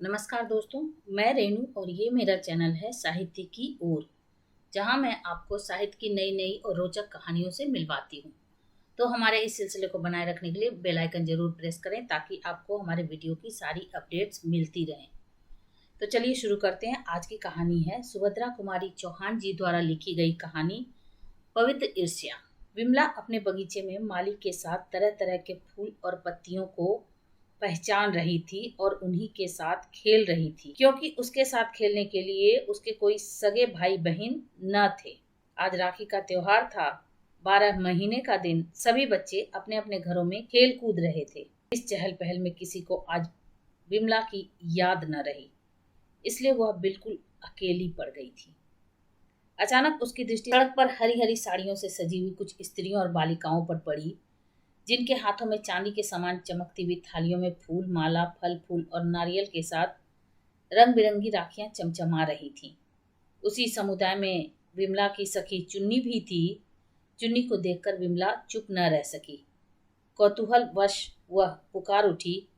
नमस्कार दोस्तों, मैं रेणु और ये मेरा चैनल है साहित्य की ओर, जहां मैं आपको साहित्य की नई नई और रोचक कहानियों से मिलवाती हूँ। तो हमारे इस सिलसिले को बनाए रखने के लिए बेल आइकन जरूर प्रेस करें ताकि आपको हमारे वीडियो की सारी अपडेट्स मिलती रहें। तो चलिए शुरू करते हैं। आज की कहानी है सुभद्रा कुमारी चौहान जी द्वारा लिखी गई कहानी पवित्र ईर्ष्या। विमला अपने बगीचे में माली के साथ तरह तरह के फूल और पत्तियों को पहचान रही थी और उन्हीं के साथ खेल रही थी, क्योंकि उसके साथ खेलने के लिए उसके कोई सगे भाई बहन न थे। आज राखी का त्योहार था। 12 महीने का दिन। सभी बच्चे अपने अपने घरों में खेल कूद रहे थे। इस चहल पहल में किसी को आज विमला की याद न रही, इसलिए वह बिल्कुल अकेली पड़ गई थी। अचानक उसकी दृष्टि सड़क पर हरी हरी साड़ियों से सजी हुई कुछ स्त्रियों और बालिकाओं पर पड़ी, जिनके हाथों में चांदी के समान चमकती हुई थालियों में फूल, माला, फल फूल और नारियल के साथ रंग बिरंगी राखियां चमचमा रही थीं। उसी समुदाय में विमला की सखी चुन्नी भी थी। चुन्नी को देखकर विमला चुप न रह सकी। कौतूहल वश वह पुकार उठी,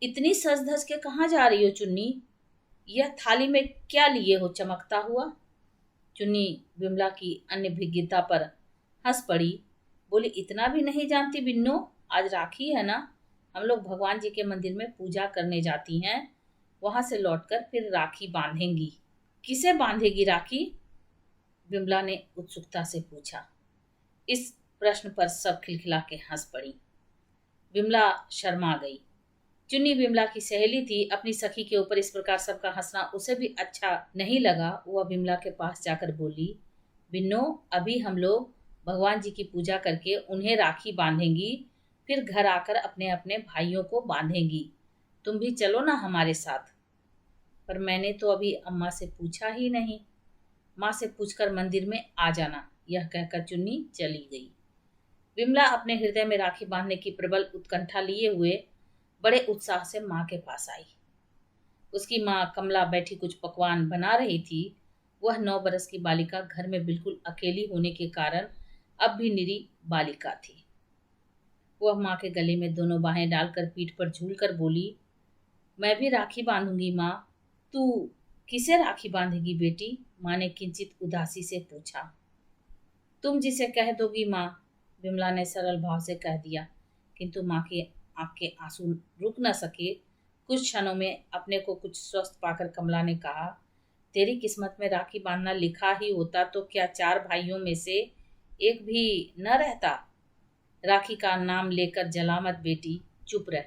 इतनी सज धज के कहाँ जा रही हो चुन्नी? यह थाली में क्या लिए हो चमकता हुआ? चुन्नी विमला की अन्य भिज्ञता पर हंस पड़ी, बोली, इतना भी नहीं जानती बिन्नो? आज राखी है ना, हम लोग भगवान जी के मंदिर में पूजा करने जाती हैं। वहां से लौटकर फिर राखी बांधेंगी। किसे बांधेगी राखी? विमला ने उत्सुकता से पूछा। इस प्रश्न पर सब खिलखिला के हंस पड़ी। विमला शर्मा गई। चुन्नी विमला की सहेली थी। अपनी सखी के ऊपर इस प्रकार सबका हंसना उसे भी अच्छा नहीं लगा। वह विमला के पास जाकर बोली, बिन्नो, अभी हम लोग भगवान जी की पूजा करके उन्हें राखी बांधेंगी, फिर घर आकर अपने अपने भाइयों को बांधेंगी। तुम भी चलो ना हमारे साथ। पर मैंने तो अभी अम्मा से पूछा ही नहीं। माँ से पूछकर मंदिर में आ जाना। यह कहकर चुन्नी चली गई। विमला अपने हृदय में राखी बांधने की प्रबल उत्कंठा लिए हुए बड़े उत्साह से माँ के पास आई। उसकी माँ कमला बैठी कुछ पकवान बना रही थी। वह 9 बरस की बालिका घर में बिल्कुल अकेली होने के कारण अब भी निरी बालिका थी। वह माँ के गले में दोनों बाहें डालकर पीठ पर झूलकर बोली, मैं भी राखी बांधूंगी माँ। तू किसे राखी बांधेगी बेटी? माँ ने किंचित उदासी से पूछा। तुम जिसे कह दोगी माँ, विमला ने सरल भाव से कह दिया। किंतु माँ की आंख के आंसू रुक न सके। कुछ क्षणों में अपने को कुछ स्वस्थ पाकर कमला ने कहा, तेरी किस्मत में राखी बांधना लिखा ही होता तो क्या 4 भाइयों में से एक भी न रहता? राखी का नाम लेकर जला मत बेटी, चुप रह।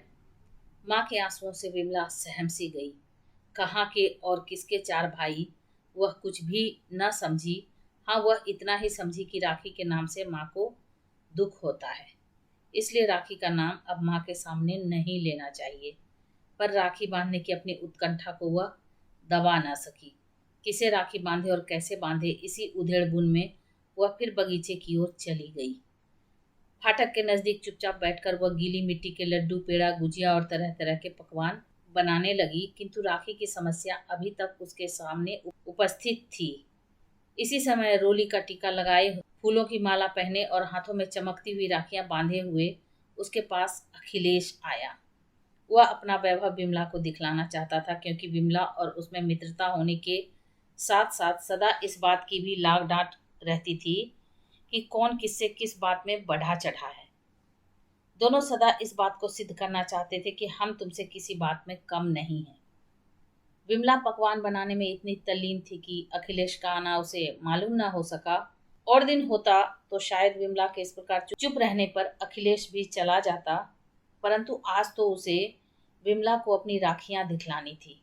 माँ के आंसुओं से विमला सहम सी गई। कहाँ के और किसके 4 भाई, वह कुछ भी न समझी। हाँ, वह इतना ही समझी कि राखी के नाम से माँ को दुख होता है, इसलिए राखी का नाम अब माँ के सामने नहीं लेना चाहिए। पर राखी बांधने की अपनी उत्कंठा को वह दबा न सकी। किसे राखी बांधे और कैसे बांधे, इसी उधेड़बुन में वह फिर बगीचे की ओर चली गई। फाटक के नजदीक चुपचाप बैठकर वह गीली मिट्टी के लड्डू, पेड़ा, गुजिया और तरह तरह के पकवान बनाने लगी। किंतु राखी की समस्या अभी तक उसके सामने उपस्थित थी। इसी समय रोली का टीका लगाए, फूलों की माला पहने और हाथों में चमकती हुई राखियां बांधे हुए उसके पास अखिलेश आया। वह अपना वैभव विमला को दिखलाना चाहता था, क्योंकि विमला और उसमें मित्रता होने के साथ साथ सदा इस बात की भी लाग डांट रहती थी कि कौन किससे किस बात में बढ़ा चढ़ा है। दोनों सदा इस बात को सिद्ध करना चाहते थे कि हम तुमसे किसी बात में कम नहीं हैं। विमला पकवान बनाने में इतनी तल्लीन थी कि अखिलेश का आना उसे मालूम न हो सका। और दिन होता तो शायद विमला के इस प्रकार चुप रहने पर अखिलेश भी चला जाता, परंतु आज तो उसे विमला को अपनी राखियां दिखलानी थी।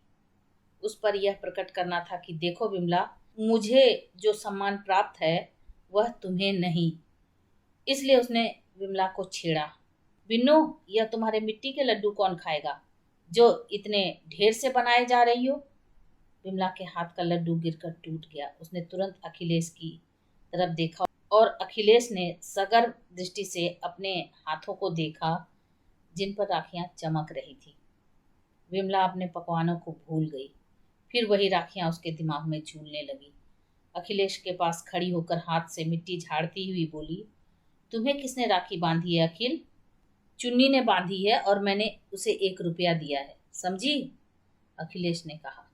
उस पर यह प्रकट करना था कि देखो विमला, मुझे जो सम्मान प्राप्त है वह तुम्हें नहीं। इसलिए उसने विमला को छेड़ा, बिन्नो, यह तुम्हारे मिट्टी के लड्डू कौन खाएगा जो इतने ढेर से बनाए जा रही हो? विमला के हाथ का लड्डू गिरकर टूट गया। उसने तुरंत अखिलेश की तरफ देखा और अखिलेश ने सगर्व दृष्टि से अपने हाथों को देखा, जिन पर राखियां चमक रही थी। विमला अपने पकवानों को भूल गई। फिर वही राखियां उसके दिमाग में झूलने लगी। अखिलेश के पास खड़ी होकर हाथ से मिट्टी झाड़ती हुई बोली, तुम्हें किसने राखी बांधी है अखिल? चुन्नी ने बांधी है और मैंने उसे 1 रुपया दिया है, समझी? अखिलेश ने कहा।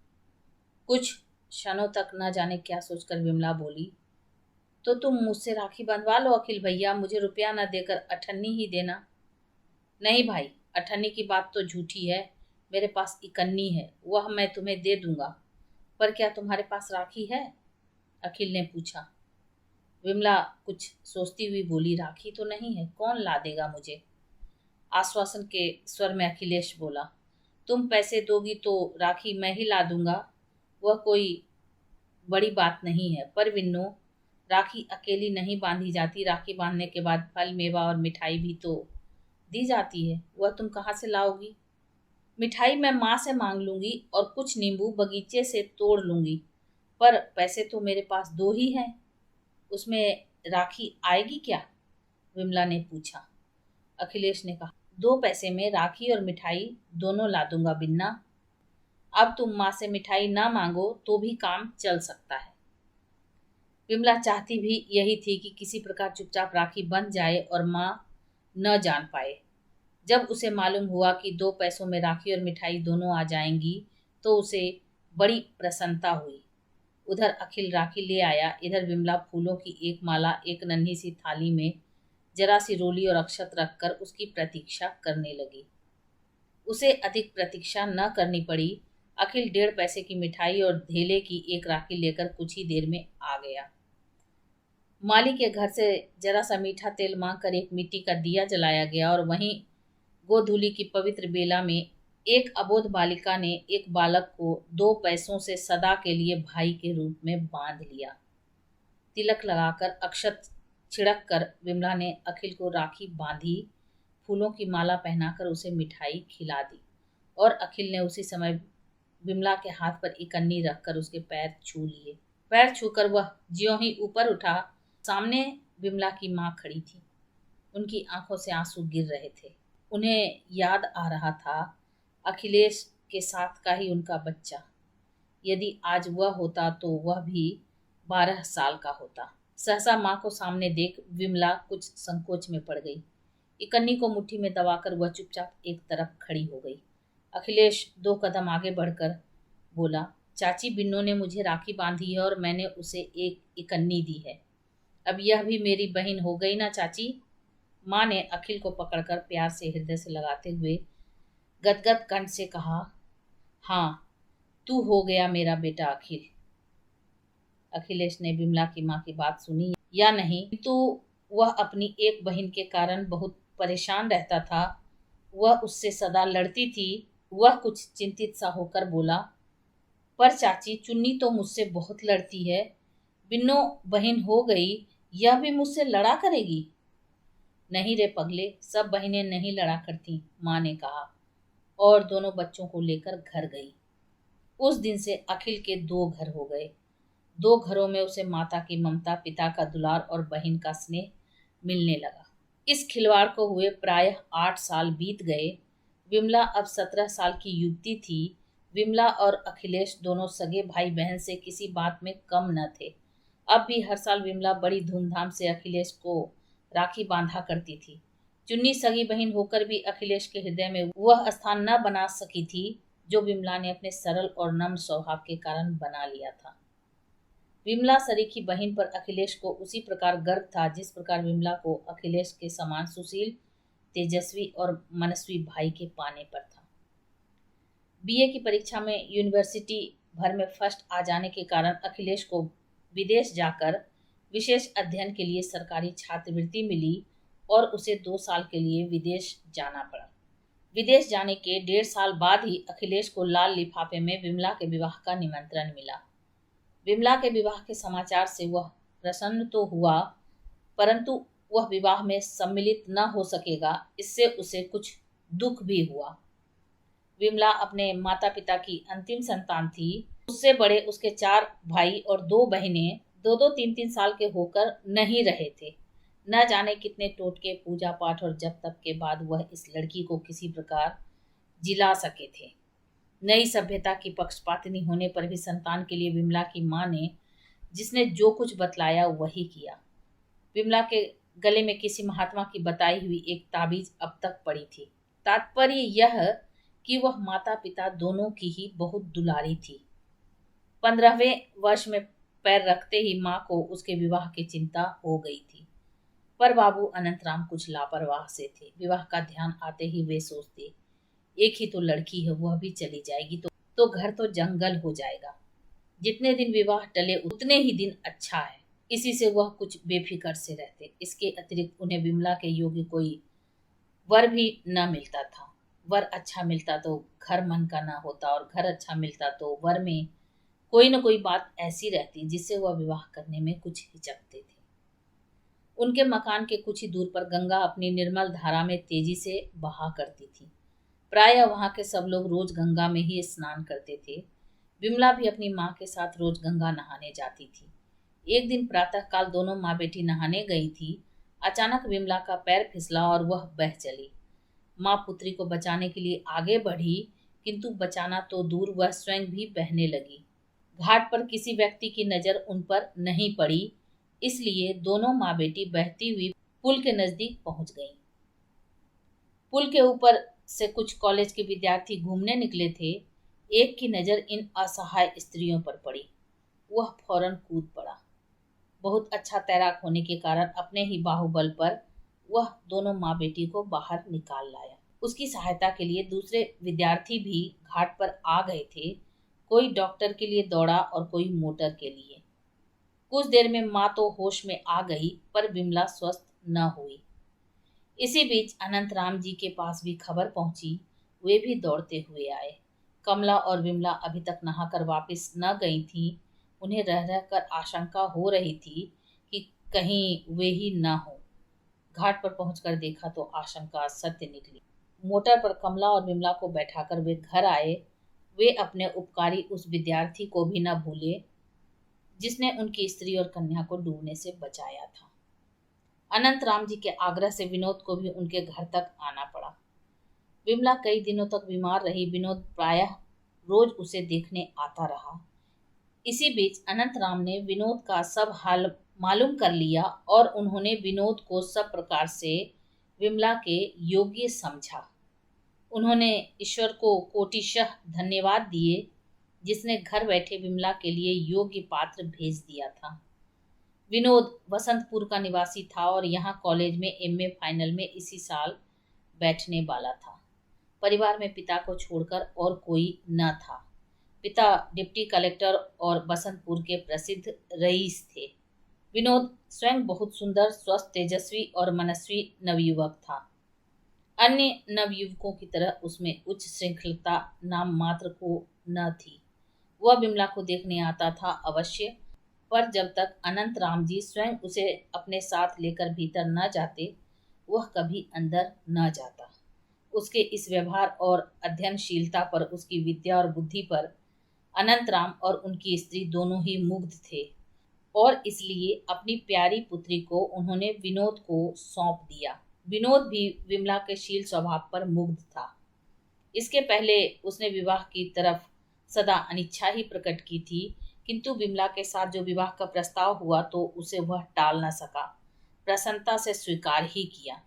कुछ क्षणों तक न जाने क्या सोचकर विमला बोली, तो तुम मुझसे राखी बंधवा लो अखिल भैया, मुझे रुपया न देकर अठन्नी ही देना। नहीं भाई, अठन्नी की बात तो झूठी है, मेरे पास इकन्नी है, वह मैं तुम्हें दे दूंगा। पर क्या तुम्हारे पास राखी है? अखिल ने पूछा। विमला कुछ सोचती हुई बोली, राखी तो नहीं है, कौन ला देगा मुझे? आश्वासन के स्वर में अखिलेश बोला, तुम पैसे दोगी तो राखी मैं ही ला दूंगा, वह कोई बड़ी बात नहीं है। पर विन्नो, राखी अकेली नहीं बांधी जाती, राखी बांधने के बाद फल मेवा और मिठाई भी तो दी जाती है, वह तुम कहाँ से लाओगी? मिठाई मैं माँ से मांग लूंगी और कुछ नींबू बगीचे से तोड़ लूंगी, पर पैसे तो मेरे पास दो ही हैं, उसमें राखी आएगी क्या? विमला ने पूछा। अखिलेश ने कहा, 2 पैसे में राखी और मिठाई दोनों ला दूंगा बिन्ना। अब तुम माँ से मिठाई ना मांगो तो भी काम चल सकता है। विमला चाहती भी यही थी कि किसी प्रकार चुपचाप राखी बंध जाए और माँ न जान पाए। जब उसे मालूम हुआ कि 2 पैसों में राखी और मिठाई दोनों आ जाएंगी तो उसे बड़ी प्रसन्नता हुई। उधर अखिल राखी ले आया, इधर विमला फूलों की एक माला एक नन्ही सी थाली में जरा सी रोली और अक्षत रखकर उसकी प्रतीक्षा करने लगी। उसे अधिक प्रतीक्षा न करनी पड़ी। अखिल 1.5 पैसे की मिठाई और धेले की एक राखी लेकर कुछ ही देर में आ गया। माली के घर से जरा सा मीठा तेल मांग कर एक मिट्टी का दिया जलाया गया और वहीं गोधूली की पवित्र बेला में एक अबोध बालिका ने एक बालक को 2 पैसों से सदा के लिए भाई के रूप में बांध लिया। तिलक लगाकर अक्षत छिड़क कर विमला ने अखिल को राखी बांधी, फूलों की माला पहनाकर उसे मिठाई खिला दी और अखिल ने उसी समय विमला के हाथ पर इकन्नी रखकर उसके पैर छू लिए। पैर छूकर वह ज्यों ही ऊपर उठा, सामने विमला की माँ खड़ी थी। उनकी आंखों से आंसू गिर रहे थे। उन्हें याद आ रहा था अखिलेश के साथ का ही उनका बच्चा। यदि आज वह होता तो वह भी 12 साल का होता। सहसा माँ को सामने देख विमला कुछ संकोच में पड़ गई। इकन्नी को मुट्ठी में दबाकर वह चुपचाप एक तरफ खड़ी हो गई। अखिलेश 2 कदम आगे बढ़कर बोला, चाची, बिन्नू ने मुझे राखी बांधी है और मैंने उसे एक इकन्नी दी है। अब यह भी मेरी बहन हो गई ना चाची? माँ ने अखिल को पकड़कर प्यार से हृदय से लगाते हुए गदगद कंठ से कहा, हाँ, तू हो गया मेरा बेटा अखिल। अखिलेश ने विमला की माँ की बात सुनी या नहीं, तो वह अपनी एक बहन के कारण बहुत परेशान रहता था। वह उससे सदा लड़ती थी। वह कुछ चिंतित सा होकर बोला, पर चाची, चुन्नी तो मुझसे बहुत लड़ती है। बिन्नो बहन हो गई, यह भी मुझसे लड़ा करेगी? नहीं रे पगले, सब बहनें नहीं लड़ा करती, माँ ने कहा और दोनों बच्चों को लेकर घर गई। उस दिन से अखिल के 2 घर हो गए। 2 घरों में उसे माता की ममता, पिता का दुलार और बहन का स्नेह मिलने लगा। इस खिलवाड़ को हुए प्रायः 8 साल बीत गए। विमला अब 17 साल की युवती थी। विमला और अखिलेश दोनों सगे भाई बहन से किसी बात में कम न थे। अब भी हर साल विमला बड़ी धूमधाम से अखिलेश को राखी बांधा करती थी। चुन्नी सगी बहन होकर भी अखिलेश के हृदय में वह स्थान न बना सकी थी जो विमला ने अपने सरल और नम्र स्वभाव के कारण बना लिया था। विमला सरीखी बहन पर अखिलेश को उसी प्रकार गर्व था जिस प्रकार विमला को अखिलेश के समान सुशील, तेजस्वी और मनस्वी भाई के पाने पर था। बीए की परीक्षा में यूनिवर्सिटी भर में फर्स्ट आ जाने के कारण अखिलेश को विदेश जाकर विशेष अध्ययन के लिए सरकारी छात्रवृत्ति मिली और उसे 2 साल के लिए विदेश जाना पड़ा। विदेश जाने के 1.5 साल बाद ही अखिलेश को लाल लिफाफे में विमला के विवाह का निमंत्रण मिला। विमला के विवाह के समाचार से वह प्रसन्न तो हुआ, परंतु वह विवाह में सम्मिलित न हो सकेगा, इससे उसे कुछ दुख भी हुआ। विमला अपने माता पिता की अंतिम संतान थी। उससे बड़े उसके 4 भाई और 2 बहनें 2-2, 3-3 साल के होकर नहीं रहे थे। न जाने कितने टोटके, पूजा पाठ और जप तप के बाद वह इस लड़की को किसी प्रकार जिला सके थे। नई सभ्यता की पक्षपातिनी होने पर भी संतान के लिए विमला की माँ ने जिसने जो कुछ बतलाया वही किया। विमला के गले में किसी महात्मा की बताई हुई एक ताबीज अब तक पड़ी थी। तात्पर्य यह कि वह माता पिता दोनों की ही बहुत दुलारी थी। 15वें वर्ष में पैर रखते ही माँ को उसके विवाह की चिंता हो गई थी। पर बाबू अनंतराम कुछ लापरवाह से थे। विवाह का ध्यान आते ही वे सोचते, एक ही तो लड़की है, वह भी चली जाएगी तो घर तो जंगल हो जाएगा। जितने दिन विवाह टले उतने ही दिन अच्छा है। इसी से वह कुछ बेफिक्र से रहते। इसके अतिरिक्त उन्हें विमला के योग्य कोई वर भी न मिलता था। वर अच्छा मिलता तो घर मन का ना होता, और घर अच्छा मिलता तो वर में कोई न कोई बात ऐसी रहती जिससे वह विवाह करने में कुछ हिचकते थे। उनके मकान के कुछ ही दूर पर गंगा अपनी निर्मल धारा में तेजी से बहा करती थी। प्रायः वहां के सब लोग रोज गंगा में ही स्नान करते थे। विमला भी अपनी माँ के साथ रोज गंगा नहाने जाती थी। एक दिन प्रातःकाल दोनों माँ बेटी नहाने गई थी। अचानक विमला का पैर फिसला और वह बह चली। माँ पुत्री को बचाने के लिए आगे बढ़ी, किंतु बचाना तो दूर, वह स्वयं भी बहने लगी। घाट पर किसी व्यक्ति की नजर उन पर नहीं पड़ी, इसलिए दोनों माँ बेटी बहती हुई पुल के नजदीक पहुंच गईं। पुल के ऊपर से कुछ कॉलेज के विद्यार्थी घूमने निकले थे। एक की नजर इन असहाय स्त्रियों पर पड़ी। वह फौरन कूद पड़ा। बहुत अच्छा तैराक होने के कारण अपने ही बाहुबल पर वह दोनों माँ बेटी को बाहर निकाल लाया। उसकी सहायता के लिए दूसरे विद्यार्थी भी घाट पर आ गए थे। कोई डॉक्टर के लिए दौड़ा और कोई मोटर के लिए। कुछ देर में माँ तो होश में आ गई, पर विमला स्वस्थ न हुई। इसी बीच अनंत राम जी के पास भी खबर पहुंची। वे भी दौड़ते हुए आए। कमला और विमला अभी तक नहाकर वापस न गई थीं। उन्हें रह रहकर आशंका हो रही थी कि कहीं वे ही न हो। घाट पर पहुंचकर देखा तो आशंका सत्य निकली। मोटर पर कमला और विमला को बैठाकर वे घर आए। वे अपने उपकारी उस विद्यार्थी को भी न भूले जिसने उनकी स्त्री और कन्या को डूबने से बचाया था। अनंत राम जी के आग्रह से विनोद को भी उनके घर तक आना पड़ा। विमला कई दिनों तक बीमार रही। विनोद प्रायः रोज उसे देखने आता रहा। इसी बीच अनंत राम ने विनोद का सब हाल मालूम कर लिया और उन्होंने विनोद को सब प्रकार से विमला के योग्य समझा। उन्होंने ईश्वर को कोटिशः धन्यवाद दिए जिसने घर बैठे विमला के लिए योग्य पात्र भेज दिया था। विनोद वसंतपुर का निवासी था और यहाँ कॉलेज में एमए फाइनल में इसी साल बैठने वाला था। परिवार में पिता को छोड़कर और कोई न था। पिता डिप्टी कलेक्टर और बसंतपुर के प्रसिद्ध रईस थे। विनोद स्वयं बहुत सुंदर, स्वस्थ, तेजस्वी और मनस्वी नवयुवक था। अन्य नवयुवकों की तरह उसमें उच्च श्रृंखलता नाम मात्र को न थी। वह विमला को देखने आता था अवश्य, पर जब तक अनंत राम जी स्वयं उसे अपने साथ लेकर भीतर न जाते, वह कभी अंदर न जाता। उसके इस व्यवहार और अध्ययनशीलता पर, उसकी विद्या और बुद्धि पर अनंत राम और उनकी स्त्री दोनों ही मुग्ध थे, और इसलिए अपनी प्यारी पुत्री को उन्होंने विनोद को सौंप दिया। विनोद भी विमला के शील स्वभाव पर मुग्ध था। इसके पहले उसने विवाह की तरफ सदा अनिच्छा ही प्रकट की थी, किंतु विमला के साथ जो विवाह का प्रस्ताव हुआ तो उसे वह टाल न सका, प्रसन्नता से स्वीकार ही किया।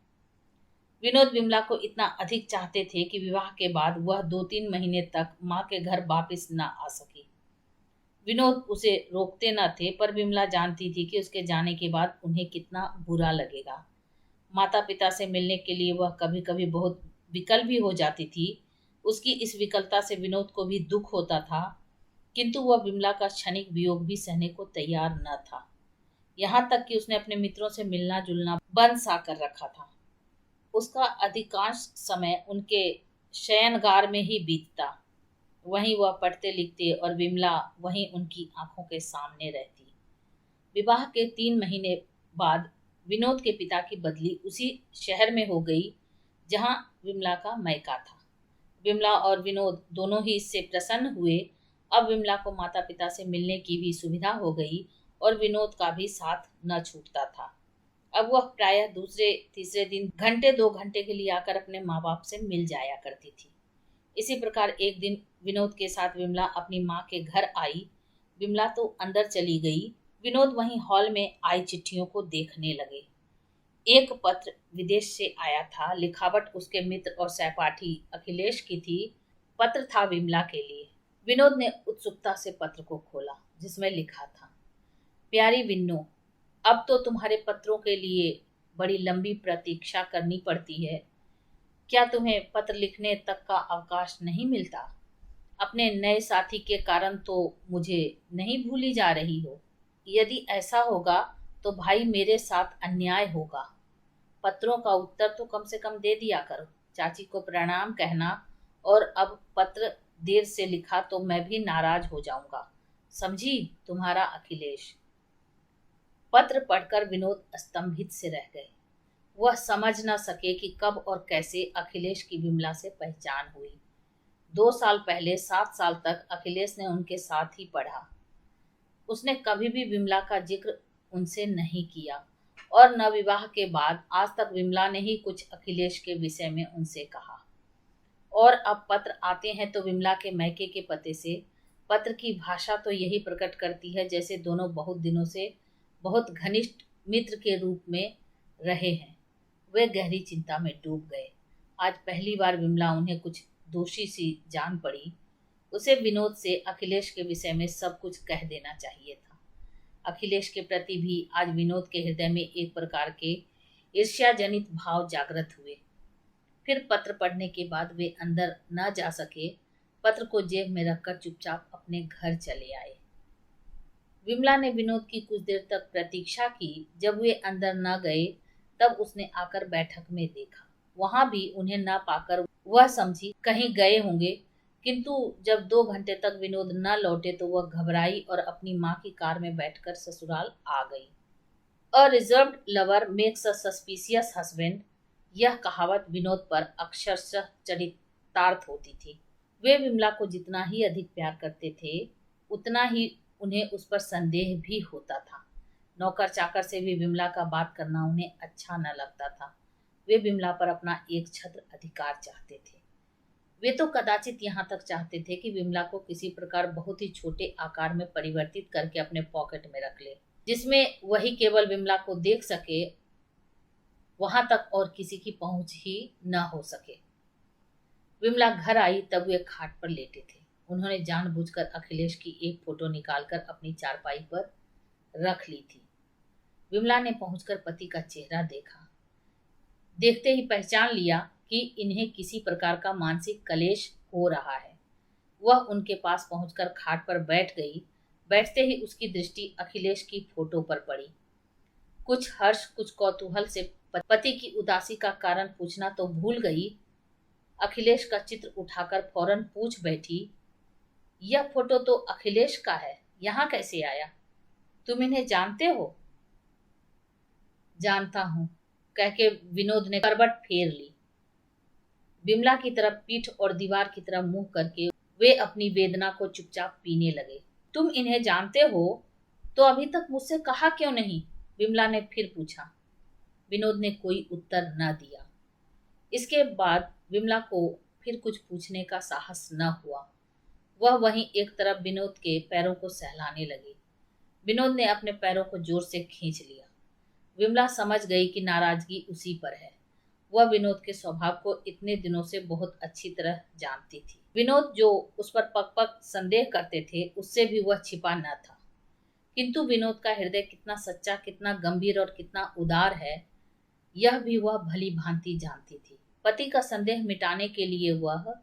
विनोद विमला को इतना अधिक चाहते थे कि विवाह के बाद वह 2-3 महीने तक माँ के घर वापस न आ सकी। विनोद उसे रोकते न थे, पर विमला जानती थी कि उसके जाने के बाद उन्हें कितना बुरा लगेगा। माता पिता से मिलने के लिए वह कभी कभी बहुत विकल भी हो जाती थी। उसकी इस विकलता से विनोद को भी दुख होता था, किंतु वह विमला का क्षणिक वियोग भी सहने को तैयार न था। यहाँ तक कि उसने अपने मित्रों से मिलना जुलना बंद सा कर रखा था। उसका अधिकांश समय उनके शयनगार में ही बीतता। वहीं वह पढ़ते लिखते और विमला वहीं उनकी आंखों के सामने रहती। विवाह के 3 महीने बाद विनोद के पिता की बदली उसी शहर में हो गई जहां विमला का मायका था। विमला और विनोद दोनों ही इससे प्रसन्न हुए। अब विमला को माता पिता से मिलने की भी सुविधा हो गई और विनोद का भी साथ न छूटता था। अब वह प्रायः दूसरे तीसरे दिन घंटे 2 घंटे के लिए आकर अपने माँ बाप से मिल जाया करती थी। इसी प्रकार एक दिन विनोद के साथ विमला अपनी माँ के घर आई। विमला तो अंदर चली गई। विनोद वहीं हॉल में आई चिट्ठियों को देखने लगे। एक पत्र विदेश से आया था। लिखावट उसके मित्र और सहपाठी अखिलेश की थी। पत्र था विमला के लिए। विनोद ने उत्सुकता से पत्र को खोला, जिसमें लिखा था, प्यारी विन्नो, अब तो तुम्हारे पत्रों के लिए बड़ी लंबी प्रतीक्षा करनी पड़ती है। क्या तुम्हें पत्र लिखने तक का अवकाश नहीं मिलता? अपने नए साथी के कारण तो मुझे नहीं भूली जा रही हो। यदि ऐसा होगा तो भाई मेरे साथ अन्याय होगा। पत्रों का उत्तर तो कम से कम दे दिया करो। चाची को प्रणाम कहना, और अब पत्र देर से लिखा तो मैं भी नाराज हो जाऊंगा। समझी? तुम्हारा अखिलेश। पत्र पढ़कर विनोद स्तंभित से रह गए। वह समझ न सके कि कब और कैसे अखिलेश की विमला से पहचान हुई। 2 साल पहले 7 साल तक अखिलेश ने उनके साथ ही पढ़ा। उसने कभी भी विमला का जिक्र उनसे नहीं किया, और न विवाह के बाद आज तक विमला ने ही कुछ अखिलेश के विषय में उनसे कहा। और अब पत्र आते हैं तो विमला के मैके के पते से। पत्र की भाषा तो यही प्रकट करती है जैसे दोनों बहुत दिनों से बहुत घनिष्ठ मित्र के रूप में रहे हैं। वे गहरी चिंता में डूब गए। आज पहली बार विमला उन्हें कुछ दोषी सी जान पड़ी। उसे विनोद से अखिलेश के विषय में सब कुछ कह देना चाहिए था। अखिलेश के प्रति भी आज विनोद के हृदय में एक प्रकार के ईर्ष्याजनित भाव जागृत हुए। फिर पत्र पढ़ने के बाद वे अंदर न जा सके। पत्र को जेब में रखकर चुपचाप अपने घर चले आए। विमला ने विनोद की कुछ देर तक प्रतीक्षा की। जब वे अंदर न गए तब उसने आकर बैठक में देखा। वहां भी उन्हें न पाकर वह समझी कहीं गए होंगे, किंतु जब 2 घंटे तक विनोद न लौटे तो वह घबराई और अपनी माँ की कार में बैठकर ससुराल आ गई। A reserved lover makes a suspicious husband, यह कहावत विनोद पर अक्षरशः चरितार्थ होती थी। वे विमला को जितना ही अधिक प्यार करते थे, उतना ही उन्हें उस पर संदेह भी होता था। नौकर चाकर से भी विमला का बात करना उन्हें अच्छा न लगता था। वे विमला पर अपना एक छत्र अधिकार चाहते थे। वे तो कदाचित यहाँ तक चाहते थे कि विमला को किसी प्रकार बहुत ही छोटे आकार में परिवर्तित करके अपने पॉकेट में रख ले, जिसमें वही केवल विमला को देख सके, वहां तक और किसी की पहुंच ही न हो सके। विमला घर आई तब वे खाट पर लेटे थे। उन्होंने जानबूझकर अखिलेश की एक फोटो निकालकर अपनी चारपाई पर रख ली थी। विमला ने पहुंचकर पति का चेहरा देखा। देखते ही पहचान लिया कि इन्हें किसी प्रकार का मानसिक कलेश हो रहा है। वह उनके पास पहुंचकर खाट पर बैठ गई। बैठते ही उसकी दृष्टि अखिलेश की फोटो पर पड़ी। कुछ हर्ष, कुछ कौतूहल से पति की उदासी का कारण पूछना तो भूल गई। अखिलेश का चित्र उठाकर फौरन पूछ बैठी, यह फोटो तो अखिलेश का है, यहाँ कैसे आया? तुम इन्हें जानते हो? जानता हूं, कह के विनोद ने करवट फेर ली। विमला की तरफ पीठ और दीवार की तरफ मुंह करके वे अपनी वेदना को चुपचाप पीने लगे। तुम इन्हें जानते हो तो अभी तक मुझसे कहा क्यों नहीं? विमला ने फिर पूछा। विनोद ने कोई उत्तर न दिया। इसके बाद विमला को फिर कुछ पूछने का साहस न हुआ। वह वहीं एक तरफ विनोद के पैरों को सहलाने लगी। विनोद ने अपने पैरों को जोर से खींच लिया। विमला समझ गई कि नाराजगी उसी पर है। वह विनोद के स्वभाव को इतने दिनों से बहुत अच्छी तरह जानती थी। विनोद जो उस पर पक पक संदेह करते थे, उससे भी वह छिपा न था। किंतु विनोद का हृदय कितना सच्चा, कितना गंभीर और कितना उदार है, यह भी वह भली भांति जानती थी। पति का संदेह मिटाने के लिए वह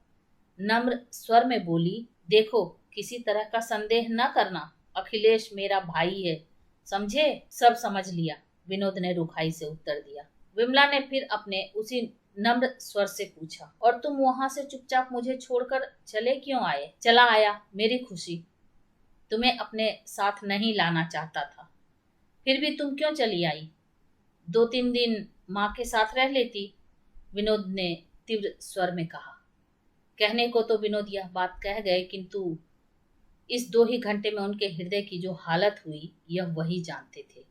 नम्र स्वर में बोली, देखो, किसी तरह का संदेह न करना। अखिलेश मेरा भाई है, समझे? सब समझ लिया, विनोद ने रुखाई से उत्तर दिया। विमला ने फिर अपने उसी नम्र स्वर से पूछा, और तुम वहां से चुपचाप मुझे छोड़कर चले क्यों आए? चला आया, मेरी खुशी। तुम्हें अपने साथ नहीं लाना चाहता था, फिर भी तुम क्यों चली आई? 2-3 दिन माँ के साथ रह लेती, विनोद ने तीव्र स्वर में कहा। कहने को तो विनोद यह बात कह गए, किंतु इस 2 ही घंटे में उनके हृदय की जो हालत हुई, यह वही जानते थे।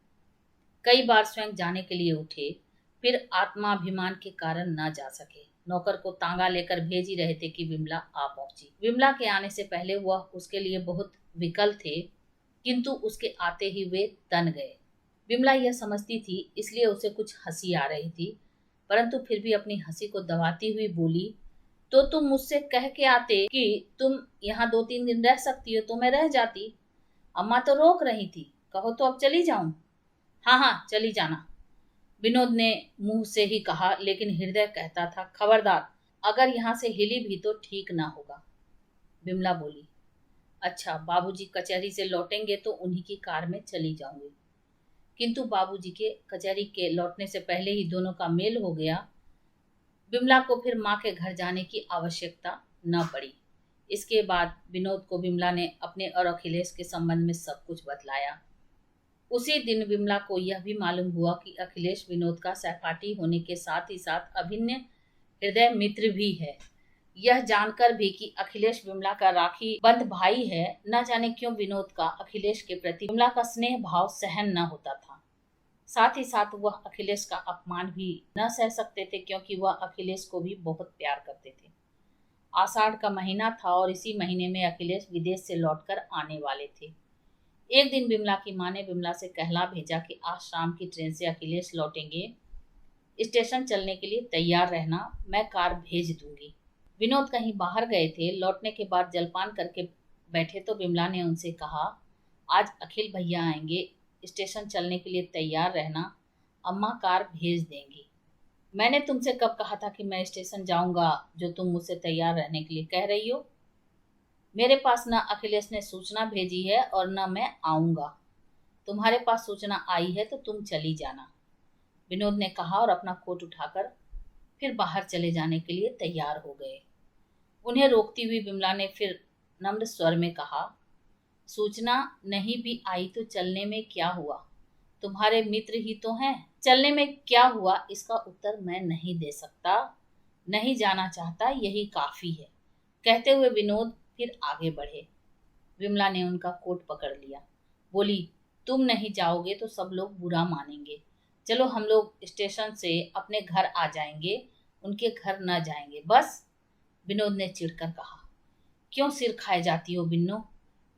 कई बार स्वयं जाने के लिए उठे, फिर आत्माभिमान के कारण न जा सके। नौकर को तांगा लेकर भेज ही रहे थे कि विमला आ पहुंची। विमला के आने से पहले वह उसके लिए बहुत विकल थे, किंतु उसके आते ही वे तन गए। विमला यह समझती थी, इसलिए उसे कुछ हंसी आ रही थी, परंतु फिर भी अपनी हंसी को दबाती हुई बोली, तो तुम मुझसे कह के आते कि तुम यहाँ 2-3 दिन रह सकती हो तो मैं रह जाती। अम्मा तो रोक रही थी, कहो तो अब चली जाऊं। हाँ हाँ चली जाना, विनोद ने मुंह से ही कहा, लेकिन हृदय कहता था खबरदार, अगर यहाँ से हिली भी तो ठीक ना होगा। विमला बोली, अच्छा बाबूजी कचहरी से लौटेंगे तो उन्हीं की कार में चली जाऊंगी। किंतु बाबूजी के कचहरी के लौटने से पहले ही दोनों का मेल हो गया। विमला को फिर माँ के घर जाने की आवश्यकता न पड़ी। इसके बाद विनोद को विमला ने अपने और अखिलेश के संबंध में सब कुछ बतलाया। उसी दिन विमला को यह भी मालूम हुआ कि अखिलेश विनोद का सहपाठी होने के साथ ही साथ अभिन्न हृदय मित्र भी है। यह जानकर भी कि अखिलेश विमला का राखी बंध भाई है, न जाने क्यों विनोद का अखिलेश के प्रति विमला का स्नेह भाव सहन न होता था। साथ ही साथ वह अखिलेश का अपमान भी न सह सकते थे, क्योंकि वह अखिलेश को भी बहुत प्यार करते थे। आषाढ़ का महीना था और इसी महीने में अखिलेश विदेश से लौटकर आने वाले थे। एक दिन विमला की माँ ने विमला से कहला भेजा कि आज शाम की ट्रेन से अखिलेश लौटेंगे, स्टेशन चलने के लिए तैयार रहना, मैं कार भेज दूंगी। विनोद कहीं बाहर गए थे। लौटने के बाद जलपान करके बैठे तो विमला ने उनसे कहा, आज अखिल भैया आएंगे, स्टेशन चलने के लिए तैयार रहना, अम्मा कार भेज देंगी। मैंने तुमसे कब कहा था कि मैं स्टेशन जाऊंगा, जो तुम मुझसे तैयार रहने के लिए कह रही हो? मेरे पास न अखिलेश ने सूचना भेजी है और न मैं आऊंगा। तुम्हारे पास सूचना आई है तो तुम चली जाना, विनोद ने कहा और अपना कोट उठाकर फिर बाहर चले जाने के लिए तैयार हो गए। उन्हें रोकती हुई विमला ने फिर नम्र स्वर में कहा, सूचना नहीं भी आई तो चलने में क्या हुआ, तुम्हारे मित्र ही तो हैं। चलने में क्या हुआ इसका उत्तर मैं नहीं दे सकता, नहीं जाना चाहता, यही काफी है। कहते हुए विनोद फिर आगे बढ़े। विमला ने उनका कोट पकड़ लिया, बोली, तुम नहीं जाओगे तो सब लोग बुरा मानेंगे। चलो हम लोग स्टेशन से अपने घर आ जाएंगे, उनके घर न जाएंगे बस। विनोद ने चिढ़कर कहा, क्यों सिर खाए जाती हो बिन्नो,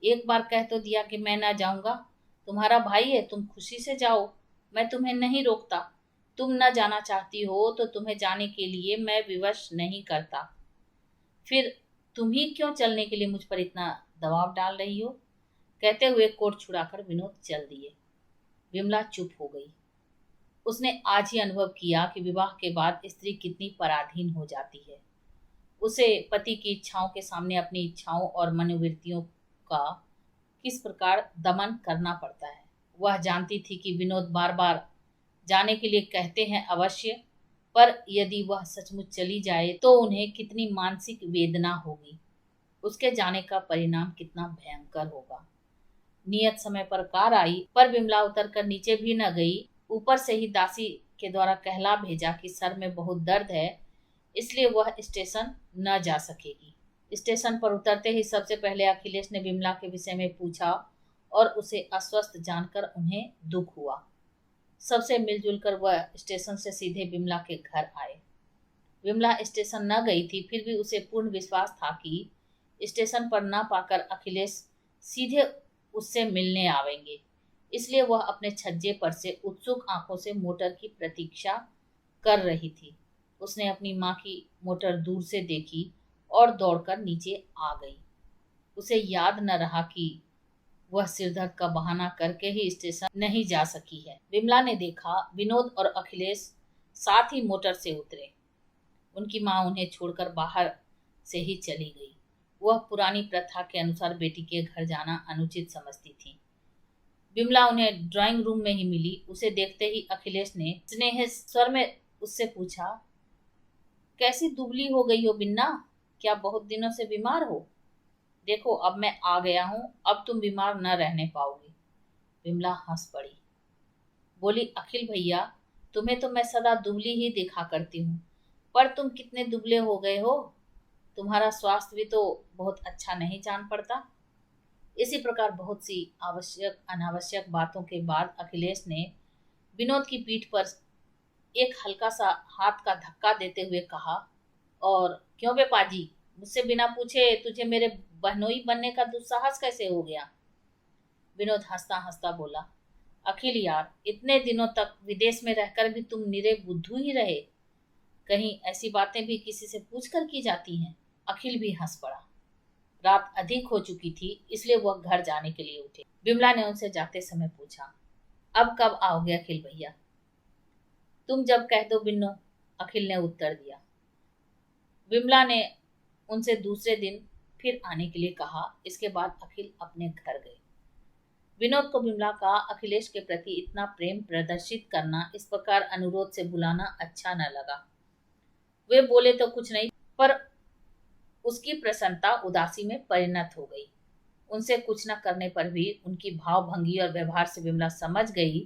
एक बार कह तो दिया कि मैं ना जाऊंगा। तुम्हारा भाई है, तुम खुशी से जाओ, मैं तुम्हें नहीं रोकता। तुम न जाना चाहती हो तो तुम्हें जाने के लिए मैं विवश नहीं करता, फिर तुम ही क्यों चलने के लिए मुझ पर इतना दबाव डाल रही हो? कहते हुए कोट छुड़ाकर विनोद चल दिए। विमला चुप हो गई। उसने आज ही अनुभव किया कि विवाह के बाद स्त्री कितनी पराधीन हो जाती है। उसे पति की इच्छाओं के सामने अपनी इच्छाओं और मनोवृत्तियों का किस प्रकार दमन करना पड़ता है। वह जानती थी कि विनोद बार बार जाने के लिए कहते हैं अवश्य, पर यदि वह सचमुच चली जाए तो उन्हें कितनी मानसिक वेदना होगी, उसके जाने का परिणाम कितना भयंकर होगा। नियत समय पर कार आई, पर विमला उतर कर नीचे भी न गई। ऊपर से ही दासी के द्वारा कहला भेजा कि सर में बहुत दर्द है, इसलिए वह स्टेशन न जा सकेगी। स्टेशन पर उतरते ही सबसे पहले अखिलेश ने विमला के विषय में पूछा और उसे अस्वस्थ जानकर उन्हें दुख हुआ। सबसे मिलजुल कर वह स्टेशन से सीधे विमला के घर आए। विमला स्टेशन न गई थी, फिर भी उसे पूर्ण विश्वास था कि स्टेशन पर न पाकर अखिलेश सीधे उससे मिलने आवेंगे, इसलिए वह अपने छज्जे पर से उत्सुक आंखों से मोटर की प्रतीक्षा कर रही थी। उसने अपनी माँ की मोटर दूर से देखी और दौड़कर नीचे आ गई। उसे याद न रहा कि वह सिरदर्द का बहाना करके ही स्टेशन नहीं जा सकी है। विमला ने देखा विनोद और अखिलेश साथ ही मोटर से उतरे। उनकी माँ उन्हें छोड़कर बाहर से ही चली गई। वह पुरानी प्रथा के अनुसार बेटी के घर जाना अनुचित समझती थी। विमला उन्हें ड्राइंग रूम में ही मिली। उसे देखते ही अखिलेश ने स्नेह स्वर में उससे पूछा, कैसी दुबली हो गई हो बिन्ना, क्या बहुत दिनों से बीमार हो? देखो अब मैं आ गया हूँ, अब तुम बीमार न रहने पाओगी। विमला हंस पड़ी, बोली, अखिल भैया तुम्हें तो मैं सदा दुबली ही देखा करती हूँ, पर तुम कितने दुबले हो गए हो, तुम्हारा स्वास्थ्य भी तो बहुत अच्छा नहीं जान पड़ता। इसी प्रकार बहुत सी आवश्यक अनावश्यक बातों के बाद अखिलेश ने विनोद की पीठ पर एक हल्का सा हाथ का धक्का देते हुए कहा, और क्यों बे पाजी, मुझसे बिना पूछे तुझे मेरे बहनोई बनने का दुस्साहस कैसे हो गया? विनोद हंसता हंसता बोला, अखिल यार, इतने दिनों तक विदेश में रहकर भी तुम निरे बुद्धू ही रहे। कहीं ऐसी बातें भी किसी से पूछ कर की जाती हैं? अखिल भी हंस पड़ा। रात अधिक हो चुकी थी, इसलिए वह घर जाने के लिए उठे। विमला ने उनसे जाते समय पूछा, अब कब आओगे अखिल भैया? तुम जब कह दो बिन्नो, अखिल ने उत्तर दिया। विमला ने उनसे दूसरे दिन फिर आने के लिए कहा। इसके बाद अखिल अपने घर गए। विनोद को विमला का अखिलेश के प्रति इतना प्रेम प्रदर्शित करना, इस प्रकार अनुरोध से बुलाना अच्छा न लगा। वे बोले तो कुछ नहीं, पर उसकी प्रसन्नता उदासी में परिणत हो गई। उनसे कुछ न करने पर भी उनकी भावभंगी और व्यवहार से विमला समझ गई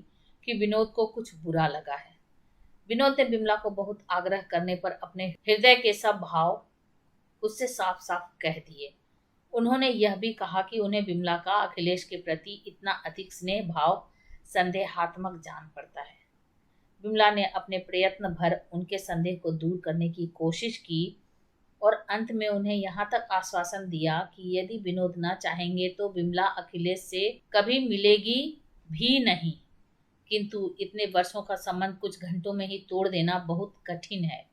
कि विनोद को कुछ बुरा लगा है। विनोद ने विमला को बहुत आग्रह करने पर अपने हृदय के सब भाव उससे साफ साफ कह दिए। उन्होंने यह भी कहा कि उन्हें विमला का अखिलेश के प्रति इतना अधिक स्नेह भाव संदेहात्मक जान पड़ता है। विमला ने अपने प्रयत्न भर उनके संदेह को दूर करने की कोशिश की और अंत में उन्हें यहाँ तक आश्वासन दिया कि यदि विनोद न चाहेंगे तो विमला अखिलेश से कभी मिलेगी भी नहीं, किंतु इतने वर्षों का संबंध कुछ घंटों में ही तोड़ देना बहुत कठिन है।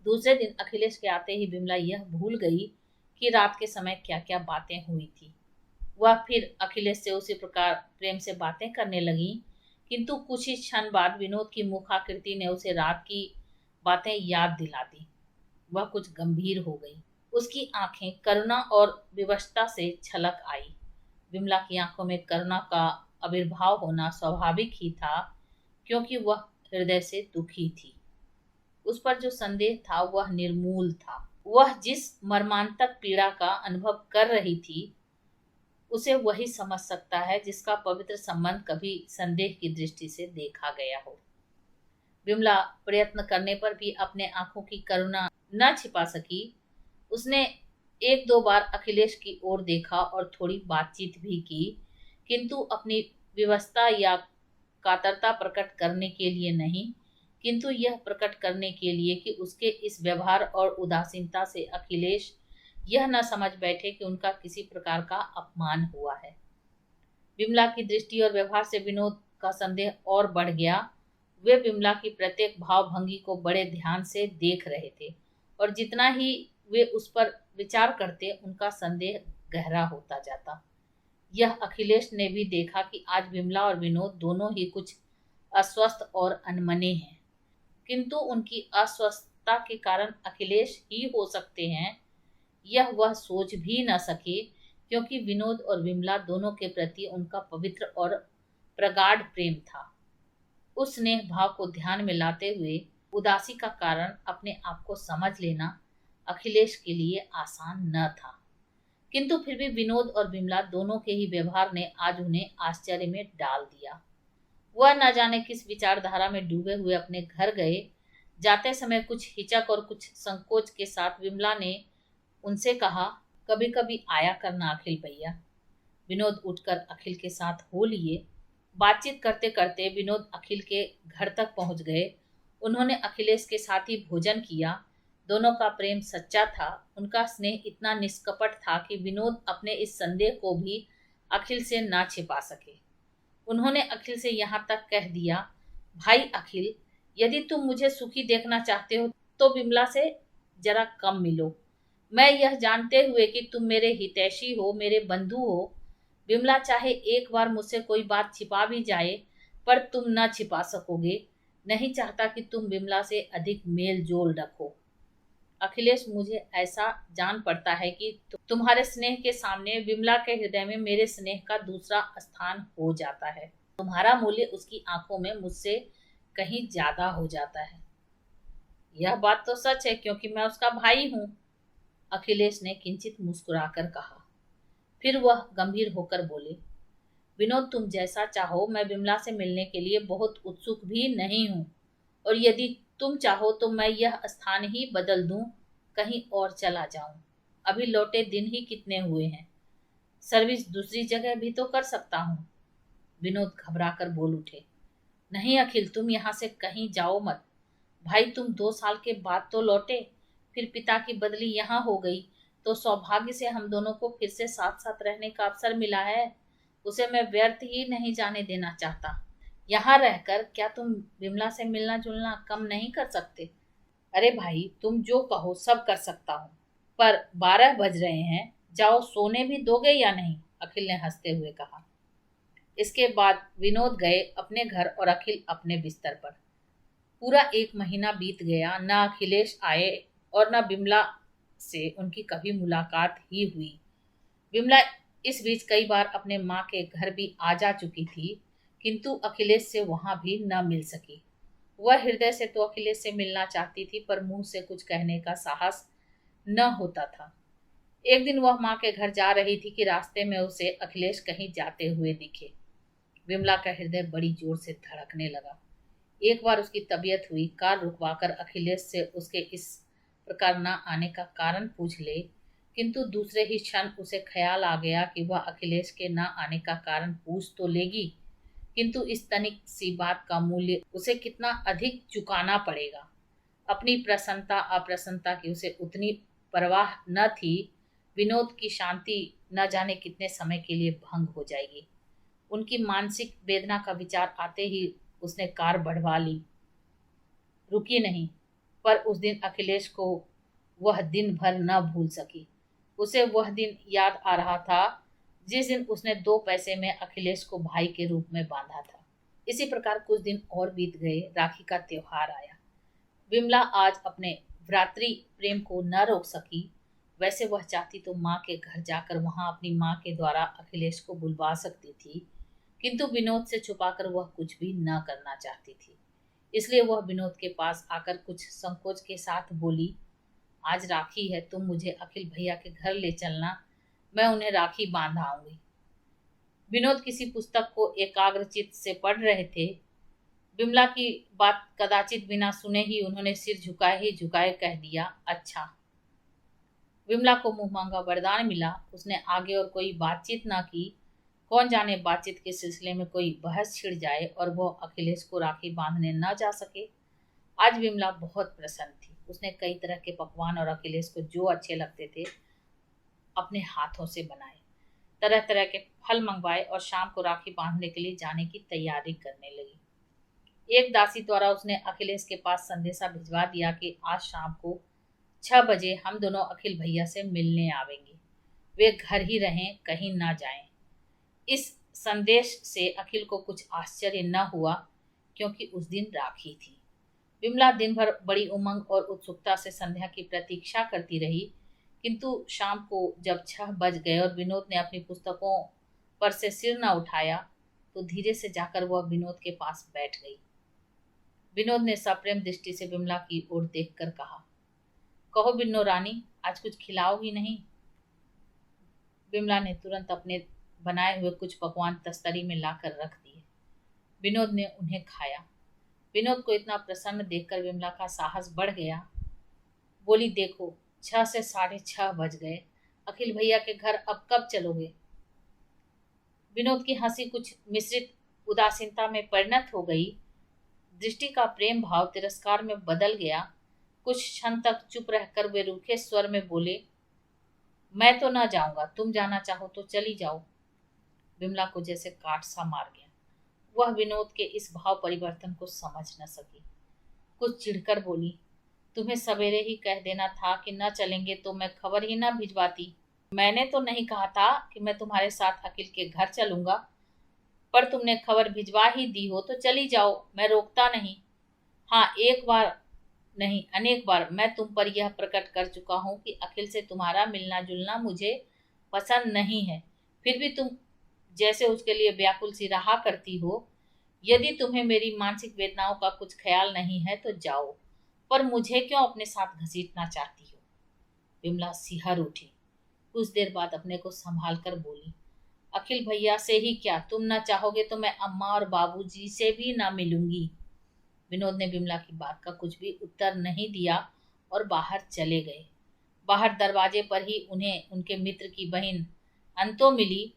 दूसरे दिन अखिलेश के आते ही विमला यह भूल गई कि रात के समय क्या क्या बातें हुई थी। वह फिर अखिलेश से उसी प्रकार प्रेम से बातें करने लगी, किंतु कुछ ही क्षण बाद विनोद की मुखाकृति ने उसे रात की बातें याद दिला दी। वह कुछ गंभीर हो गई। उसकी आंखें करुणा और विवशता से छलक आई। विमला की आंखों में करुणा का आविर्भाव होना स्वाभाविक ही था, क्योंकि वह हृदय से दुखी थी। उस पर जो संदेह था वह निर्मूल था। वह जिस मर्मांतक पीड़ा का अनुभव कर रही थी, उसे वही समझ सकता है जिसका पवित्र संबंध कभी संदेह की दृष्टि से देखा गया हो। विमला प्रयत्न करने पर भी अपने आंखों की करुणा न छिपा सकी। उसने एक दो बार अखिलेश की ओर देखा और थोड़ी बातचीत भी की, किंतु अपनी विवशता या कातरता प्रकट करने के लिए नहीं, किंतु यह प्रकट करने के लिए कि उसके इस व्यवहार और उदासीनता से अखिलेश यह न समझ बैठे कि उनका किसी प्रकार का अपमान हुआ है। विमला की दृष्टि और व्यवहार से विनोद का संदेह और बढ़ गया। वे विमला की प्रत्येक भावभंगी को बड़े ध्यान से देख रहे थे और जितना ही वे उस पर विचार करते उनका संदेह गहरा होता जाता। यह अखिलेश ने भी देखा कि आज विमला और विनोद दोनों ही कुछ अस्वस्थ और अनमने हैं, किंतु उनकी अस्वस्थता के कारण अखिलेश ही हो सकते हैं, यह वह सोच भी न सके, क्योंकि विनोद और विमला दोनों के प्रति उनका पवित्र और प्रगाढ़ प्रेम था। उस स्नेह भाव को ध्यान में लाते हुए उदासी का कारण अपने आप को समझ लेना अखिलेश के लिए आसान न था, किंतु फिर भी विनोद और विमला दोनों के ही व्यवहार ने आज उन्हें आश्चर्य में डाल दिया। वह न जाने किस विचारधारा में डूबे हुए अपने घर गए। जाते समय कुछ हिचक और कुछ संकोच के साथ विमला ने उनसे कहा, कभी कभी आया करना अखिल भैया। विनोद उठकर अखिल के साथ हो लिए। बातचीत करते करते विनोद अखिल के घर तक पहुंच गए। उन्होंने अखिलेश के साथ ही भोजन किया। दोनों का प्रेम सच्चा था। उनका स्नेह इतना निष्कपट था कि विनोद अपने इस संदेह को भी अखिल से ना छिपा सके। उन्होंने अखिल से यहाँ तक कह दिया, भाई अखिल, यदि तुम मुझे सुखी देखना चाहते हो तो विमला से जरा कम मिलो। मैं यह जानते हुए कि तुम मेरे हितैषी हो, मेरे बंधु हो, विमला चाहे एक बार मुझसे कोई बात छिपा भी जाए, पर तुम न छिपा सकोगे। नहीं चाहता कि तुम विमला से अधिक मेल जोल रखो। अखिलेश, मुझे ऐसा जान पड़ता है कि तुम्हारे स्नेह के सामने विमला के हृदय में मेरे स्नेह का दूसरा स्थान हो जाता है। तुम्हारा मूल्य उसकी आंखों में मुझसे कहीं ज्यादा हो जाता है। यह बात तो सच है, क्योंकि मैं उसका भाई हूँ, अखिलेश ने किंचित मुस्कुराकर कहा। फिर वह गंभीर होकर बोले, विनोद, तुम जैसा चाहो, मैं विमला से मिलने के लिए बहुत उत्सुक भी नहीं हूँ, और यदि तुम चाहो तो मैं यह स्थान ही बदल दूं, कहीं और चला जाऊं। अभी लौटे दिन ही कितने हुए हैं, सर्विस दूसरी जगह भी तो कर सकता हूँ। विनोद घबराकर बोल उठे, नहीं अखिल, तुम यहाँ से कहीं जाओ मत। भाई, तुम 2 साल के बाद तो लौटे, फिर पिता की बदली यहाँ हो गई, तो सौभाग्य से हम दोनों को फिर से साथ साथ रहने का अवसर मिला है। उसे मैं व्यर्थ ही नहीं जाने देना चाहता। यहाँ रहकर क्या तुम विमला से मिलना जुलना कम नहीं कर सकते? अरे भाई, तुम जो कहो सब कर सकता हूँ, पर 12 बज रहे हैं, जाओ सोने भी दोगे या नहीं? अखिल ने हंसते हुए कहा। इसके बाद विनोद गए अपने घर और अखिल अपने बिस्तर पर। पूरा 1 महीना बीत गया, न अखिलेश आए और न बिमला से उनकी कभी मुलाकात ही हुई। बिमला इस बीच कई बार अपने माँ के घर भी आ जा चुकी थी, किंतु अखिलेश से वहां भी न मिल सकी। वह हृदय से तो अखिलेश से मिलना चाहती थी, पर मुंह से कुछ कहने का साहस न होता था। एक दिन वह माँ के घर जा रही थी कि रास्ते में उसे अखिलेश कहीं जाते हुए दिखे। विमला का हृदय बड़ी जोर से धड़कने लगा। एक बार उसकी तबीयत हुई, कार रुकवाकर अखिलेश से उसके इस प्रकार न आने का कारण पूछ ले, किंतु दूसरे ही क्षण उसे ख्याल आ गया कि वह अखिलेश के न आने का कारण पूछ तो लेगी, किंतु इस तनिक सी बात का मूल्य उसे कितना अधिक चुकाना पड़ेगा। अपनी प्रसन्नता अप्रसन्नता की उसे उतनी परवाह न थी। विनोद की शांति न जाने कितने समय के लिए भंग हो जाएगी। उनकी मानसिक वेदना का विचार आते ही उसने कार बढ़वा ली, रुकी नहीं। पर उस दिन अखिलेश को वह दिन भर न भूल सकी। उसे वह दिन याद आ रहा था जिस दिन उसने 2 पैसे में अखिलेश को भाई के रूप में बांधा था। इसी प्रकार कुछ दिन और बीत गए। राखी का त्योहार आया। विमला आज अपने भ्रातृ प्रेम को न रोक सकी। वैसे वह चाहती तो माँ के घर जाकर वहां अपनी माँ के द्वारा अखिलेश को बुलवा सकती थी, किंतु विनोद से छुपाकर वह कुछ भी न करना चाहती थी। इसलिए वह विनोद के पास आकर कुछ संकोच के साथ बोली, आज राखी है, तुम मुझे अखिल भैया के घर ले चलना, मैं उन्हें राखी बांध आऊंगी। विनोद किसी पुस्तक को एकाग्रचित्त से पढ़ रहे थे। विमला की बात कदाचित बिना सुने ही उन्होंने सिर झुकाए ही झुकाए कह दिया, अच्छा। विमला को मुंह मांगा वरदान मिला। उसने आगे और कोई बातचीत ना की। कौन जाने बातचीत के सिलसिले में कोई बहस छिड़ जाए और वो अखिलेश को राखी बांधने न जा सके। आज विमला बहुत प्रसन्न थी। उसने कई तरह के पकवान और अखिलेश को जो अच्छे लगते थे अपने हाथों से बनाए, तरह तरह के फल मंगवाए और शाम को राखी बांधने के लिए जाने की तैयारी करने लगी। एक दासी द्वारा उसने अखिलेश के पास संदेशा भिजवा दिया कि आज शाम को 6 बजे हम दोनों अखिल भैया से मिलने आवेंगे। वे घर ही रहें, कहीं ना जाएं। इस संदेश से अखिल को कुछ आश्चर्य न हुआ, क्योंकि उस दिन राखी थी। विमला दिन भर बड़ी उमंग और उत्सुकता से संध्या की प्रतीक्षा करती रही, किंतु शाम को जब 6 बज गए और विनोद ने अपनी पुस्तकों पर से सिर न उठाया, तो धीरे से जाकर वह विनोद के पास बैठ गई। विनोद ने सप्रेम दृष्टि से विमला की ओर देखकर कहा, कहो बिन्नो रानी, आज कुछ खिलाओगी नहीं? विमला ने तुरंत अपने बनाए हुए कुछ पकवान तस्तरी में लाकर रख दिए। विनोद ने उन्हें खाया। विनोद को इतना प्रसन्न देखकर विमला का साहस बढ़ गया। बोली, देखो 6 से 6:30 बज गए, अखिल भैया के घर अब कब चलोगे? विनोद की हंसी कुछ मिश्रित उदासीनता में परिणत हो गई। दृष्टि का प्रेम भाव तिरस्कार में बदल गया। कुछ क्षण तक चुप रहकर वे रूखे स्वर में बोले, मैं तो ना जाऊंगा, तुम जाना चाहो तो चली जाओ। विमला को जैसे काट सा मार गया। वह विनोद के इस भाव परिवर्तन को समझ न सकी। कुछ चिढ़कर बोली, तुम्हें सवेरे ही कह देना था कि न चलेंगे तो मैं खबर ही न भिजवाती। मैंने तो नहीं कहा था कि मैं तुम्हारे साथ अखिल के घर चलूंगा, पर तुमने खबर भिजवा ही दी हो तो चली जाओ, मैं रोकता नहीं। हाँ, एक बार नहीं अनेक बार मैं तुम पर यह प्रकट कर चुका हूँ कि अखिल से तुम्हारा मिलना जुलना मुझे पसंद नहीं है। फिर भी तुम जैसे उसके लिए व्याकुल सी रहा करती हो। यदि तुम्हें मेरी मानसिक वेदनाओं का कुछ ख्याल नहीं है तो जाओ, पर मुझे क्यों अपने साथ घसीटना चाहती हो? विमला सिहर उठी। कुछ देर बाद अपने को संभाल कर बोली, अखिल भैया से ही क्या, तुम ना चाहोगे तो मैं अम्मा और बाबूजी से भी ना मिलूंगी। विनोद ने विमला की बात का कुछ भी उत्तर नहीं दिया और बाहर चले गए। बाहर दरवाजे पर ही उन्हें उनके मित्र की बहन अंतो मिली,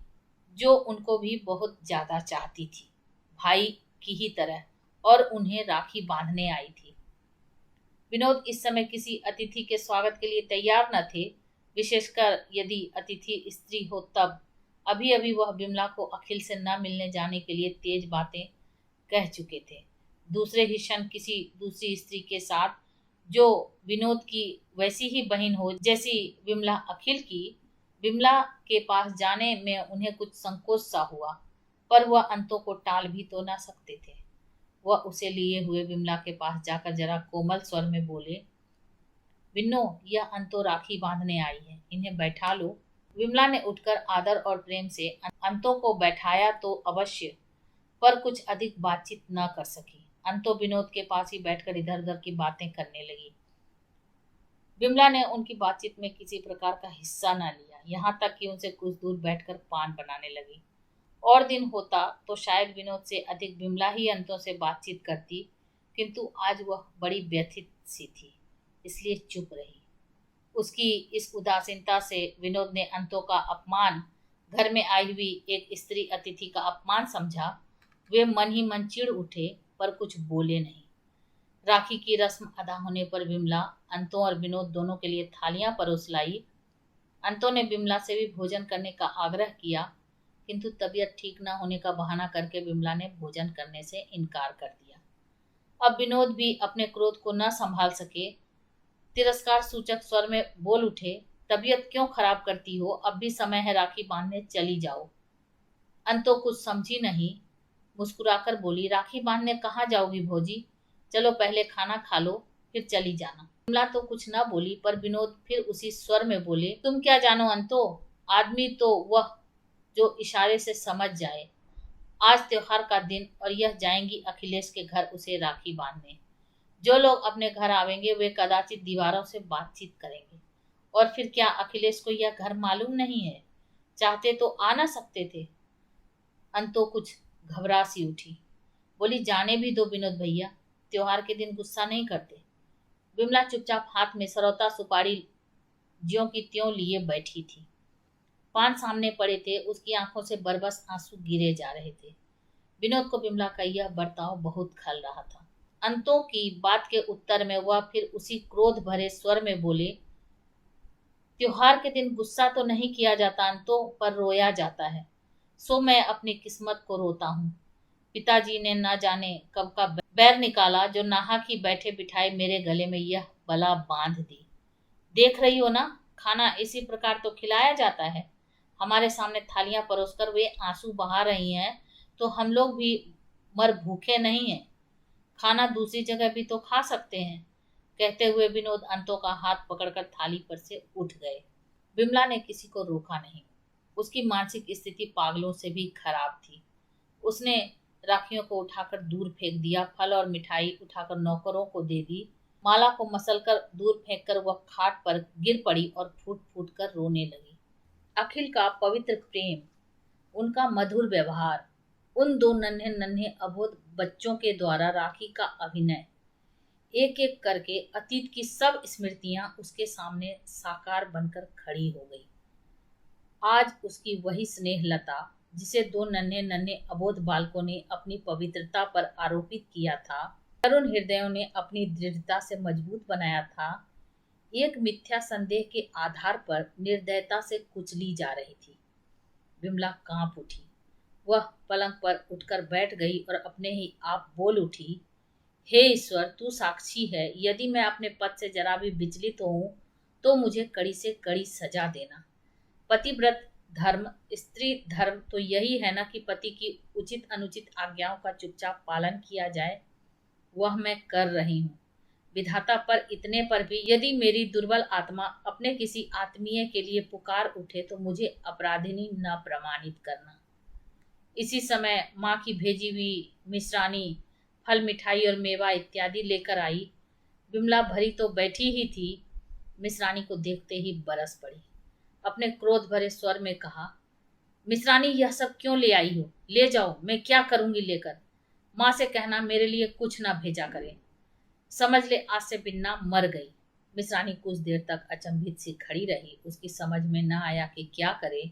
जो उनको भी बहुत ज्यादा चाहती थी, भाई की ही तरह, और उन्हें राखी बांधने आई थी। विनोद इस समय किसी अतिथि के स्वागत के लिए तैयार न थे, विशेषकर यदि अतिथि स्त्री हो तब। अभी अभी वह विमला को अखिल से न मिलने जाने के लिए तेज बातें कह चुके थे। दूसरे ही क्षण किसी दूसरी स्त्री के साथ जो विनोद की वैसी ही बहन हो जैसी विमला अखिल की। विमला के पास जाने में उन्हें कुछ संकोच सा हुआ, पर वह अंतों को टाल भी तो ना सकते थे। वह उसे लिए हुए विमला के पास जाकर जरा कोमल स्वर में बोले, विन्नो, यह अंतो राखी बांधने आई है, इन्हें बैठा लो। विमला ने उठकर आदर और प्रेम से अंतों को बैठाया तो अवश्य, पर कुछ अधिक बातचीत न कर सकी। अंतो विनोद के पास ही बैठकर इधर उधर की बातें करने लगी। विमला ने उनकी बातचीत में किसी प्रकार का हिस्सा न लिया, यहाँ तक कि उनसे कुछ दूर बैठकर पान बनाने लगी। और दिन होता तो शायद विनोद से अधिक विमला ही अंतों से बातचीत करती, किंतु आज वह बड़ी व्यथित सी थी, इसलिए चुप रही। उसकी इस उदासीनता से विनोद ने अंतों का अपमान, घर में आई हुई एक स्त्री अतिथि का अपमान समझा। वे मन ही मन चिढ़ उठे, पर कुछ बोले नहीं। राखी की रस्म अदा होने पर विमला अंतों और विनोद दोनों के लिए थालियां परोस लाई। अंतों ने विमला से भी भोजन करने का आग्रह किया, किंतु तबीयत ठीक न होने का बहाना करके विमला ने भोजन करने से इनकार कर दिया। अब विनोद भी अपने क्रोध को न संभाल सके, तिरस्कार सूचक स्वर में बोल उठे, तबीयत क्यों खराब करती हो, अब भी समय है, राखी बांधने चली जाओ। अंतो कुछ समझी नहीं, मुस्कुराकर बोली, राखी बांधने कहाँ जाओगी भौजी, चलो पहले खाना खा लो फिर चली जाना। विमला तो कुछ न बोली, पर विनोद फिर उसी स्वर में बोले, तुम क्या जानो अंतो, आदमी तो वह जो इशारे से समझ जाए। आज त्योहार का दिन और यह जाएंगी अखिलेश के घर उसे राखी बांधने। जो लोग अपने घर आवेंगे वे कदाचित दीवारों से बातचीत करेंगे। और फिर क्या अखिलेश को यह घर मालूम नहीं है? चाहते तो आ ना सकते थे। अंतो कुछ घबरा सी उठी, बोली, जाने भी दो विनोद भैया, त्योहार के दिन गुस्सा नहीं करते। विमला चुपचाप हाथ में सरौता सुपारी ज्यों की त्यों लिए बैठी थी। पान सामने पड़े थे, उसकी आंखों से बरबस आंसू गिरे जा रहे थे। विनोद को विमला का यह बर्ताव बहुत खल रहा था। अंतों की बात के उत्तर में वह फिर उसी क्रोध भरे स्वर में बोले, त्योहार के दिन गुस्सा तो नहीं किया जाता अंतों, पर रोया जाता है। सो मैं अपनी किस्मत को रोता हूँ। पिताजी ने न जाने कब का बैर निकाला, जो नाहक ही बैठे बिठाए मेरे गले में यह बला बांध दी। देख रही हो ना, खाना इसी प्रकार तो खिलाया जाता है। हमारे सामने थालियां परोसकर वे आंसू बहा रही हैं, तो हम लोग भी मर भूखे नहीं हैं। खाना दूसरी जगह भी तो खा सकते हैं। कहते हुए विनोद अंतों का हाथ पकड़कर थाली पर से उठ गए। विमला ने किसी को रोका नहीं। उसकी मानसिक स्थिति पागलों से भी खराब थी। उसने राखियों को उठाकर दूर फेंक दिया, फल और मिठाई उठाकर नौकरों को दे दी। माला को मसलकर दूर फेंककर वह खाट पर गिर पड़ी और फूट फूट कर रोने लगी। अखिल का पवित्र प्रेम, उनका मधुर व्यवहार, उन दो नन्हे नन्हे अबोध बच्चों के द्वारा राखी का अभिनय, एक एक करके अतीत की सब स्मृतियां उसके सामने साकार बनकर खड़ी हो गई। आज उसकी वही स्नेहलता, जिसे दो नन्हे नन्हे अबोध बालकों ने अपनी पवित्रता पर आरोपित किया था, तरुण हृदयों ने अपनी दृढ़ता से मजबूत बनाया था, एक मिथ्या संदेह के आधार पर निर्दयता से कुचली जा रही थी। विमला कांप उठी। वह पलंग पर उठकर बैठ गई और अपने ही आप बोल उठी, हे ईश्वर, तू साक्षी है, यदि मैं अपने पद से जरा भी विचलित हूँ तो मुझे कड़ी से कड़ी सजा देना। पतिव्रत धर्म, स्त्री धर्म तो यही है ना कि पति की उचित अनुचित आज्ञाओं का चुपचाप पालन किया जाए। वह मैं कर रही हूँ। विधाता पर इतने पर भी यदि मेरी दुर्बल आत्मा अपने किसी आत्मीय के लिए पुकार उठे तो मुझे अपराधिनी न प्रमाणित करना। इसी समय माँ की भेजी हुई मिश्रानी फल, मिठाई और मेवा इत्यादि लेकर आई। विमला भरी तो बैठी ही थी, मिश्रानी को देखते ही बरस पड़ी। अपने क्रोध भरे स्वर में कहा, मिश्रानी, यह सब क्यों ले आई हो? ले जाओ, मैं क्या करूंगी लेकर। माँ से कहना मेरे लिए कुछ ना भेजा करे। समझ ले आज से बिन्ना मर गई। मिश्रानी कुछ देर तक अचंभित सी खड़ी रही। उसकी समझ में न आया कि क्या करे।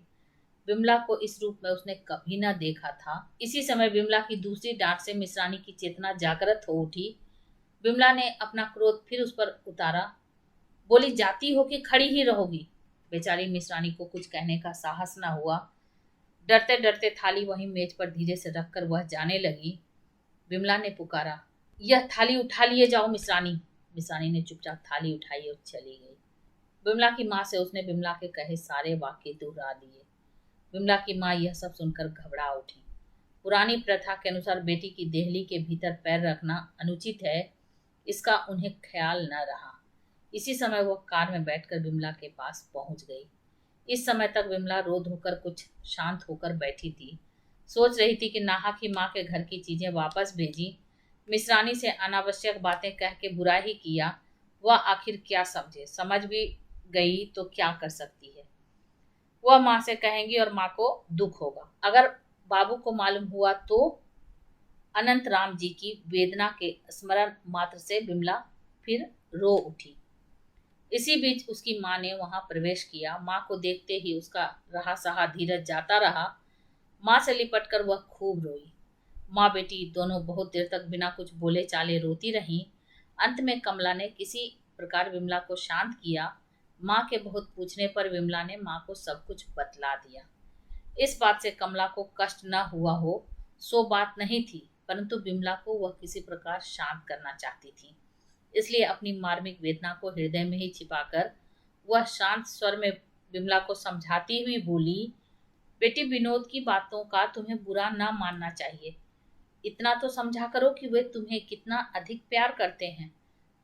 विमला को इस रूप में उसने कभी न देखा था। इसी समय विमला की दूसरी डांट से मिश्रानी की चेतना जागृत हो उठी। विमला ने अपना क्रोध फिर उस पर उतारा। बोली, जाती हो कि खड़ी ही रहोगी? बेचारी मिश्रानी को कुछ कहने का साहस न हुआ। डरते डरते थाली वहीं मेज पर धीरे से रखकर वह जाने लगी। विमला ने पुकारा, यह थाली उठा लिए जाओ मिश्रानी। मिसानी ने चुपचाप थाली उठाई और चली गई। विमला की माँ से उसने विमला के कहे सारे वाक्य दोहरा दिए। विमला की माँ यह सब सुनकर घबरा उठी। पुरानी प्रथा के अनुसार बेटी की देहली के भीतर पैर रखना अनुचित है, इसका उन्हें ख्याल न रहा। इसी समय वह कार में बैठकर विमला के पास पहुंच गई। इस समय तक विमला रो धोकर कुछ शांत होकर बैठी थी। सोच रही थी कि नाहा की माँ के घर की चीजें वापस भेजी, मिश्रानी से अनावश्यक बातें कह के बुरा ही किया, वह आखिर क्या समझे। समझ भी गई तो क्या कर सकती है। वह माँ से कहेंगी और माँ को दुख होगा। अगर बाबू को मालूम हुआ तो। अनंत राम जी की वेदना के स्मरण मात्र से विमला फिर रो उठी। इसी बीच उसकी माँ ने वहां प्रवेश किया। माँ को देखते ही उसका रहा सहा धीरज जाता रहा। माँ से लिपटकर वह खूब रोई। माँ बेटी दोनों बहुत देर तक बिना कुछ बोले चाले रोती रहीं। अंत में कमला ने किसी प्रकार विमला को शांत किया। माँ के बहुत पूछने पर विमला ने माँ को सब कुछ बतला दिया। इस बात से कमला को कष्ट न हुआ हो सो बात नहीं थी, परंतु विमला को वह किसी प्रकार शांत करना चाहती थी। इसलिए अपनी मार्मिक वेदना को हृदय में ही छिपाकर वह शांत स्वर में विमला को समझाती हुई बोली, बेटी विनोद की बातों का तुम्हें बुरा ना मानना चाहिए। इतना तो समझा करो कि वे तुम्हें कितना अधिक प्यार करते हैं।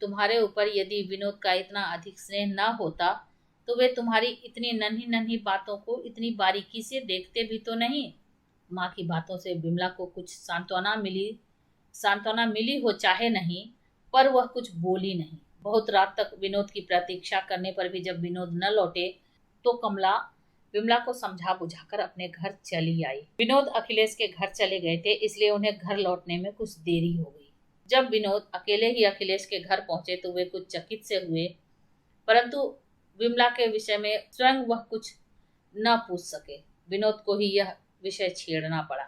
तुम्हारे ऊपर यदि विनोद का इतना अधिक स्नेह न होता तो वे तुम्हारी इतनी नन्ही नन्ही बातों को इतनी बारीकी से देखते भी तो नहीं। माँ की बातों से विमला को कुछ सांत्वना मिली हो चाहे नहीं, पर वह कुछ बोली नहीं। बहुत रात तक विनोद की प्रतीक्षा करने पर भी जब विनोद न लौटे तो कमला विमला को समझा बुझाकर अपने घर चली आई। विनोद अखिलेश के घर चले गए थे, इसलिए उन्हें घर लौटने में कुछ देरी हो गई। जब विनोद अकेले ही अखिलेश के घर पहुंचे तो वे कुछ चकित से हुए, परंतु विमला के विषय में स्वयं वह कुछ न पूछ सके। विनोद को ही यह विषय छेड़ना पड़ा।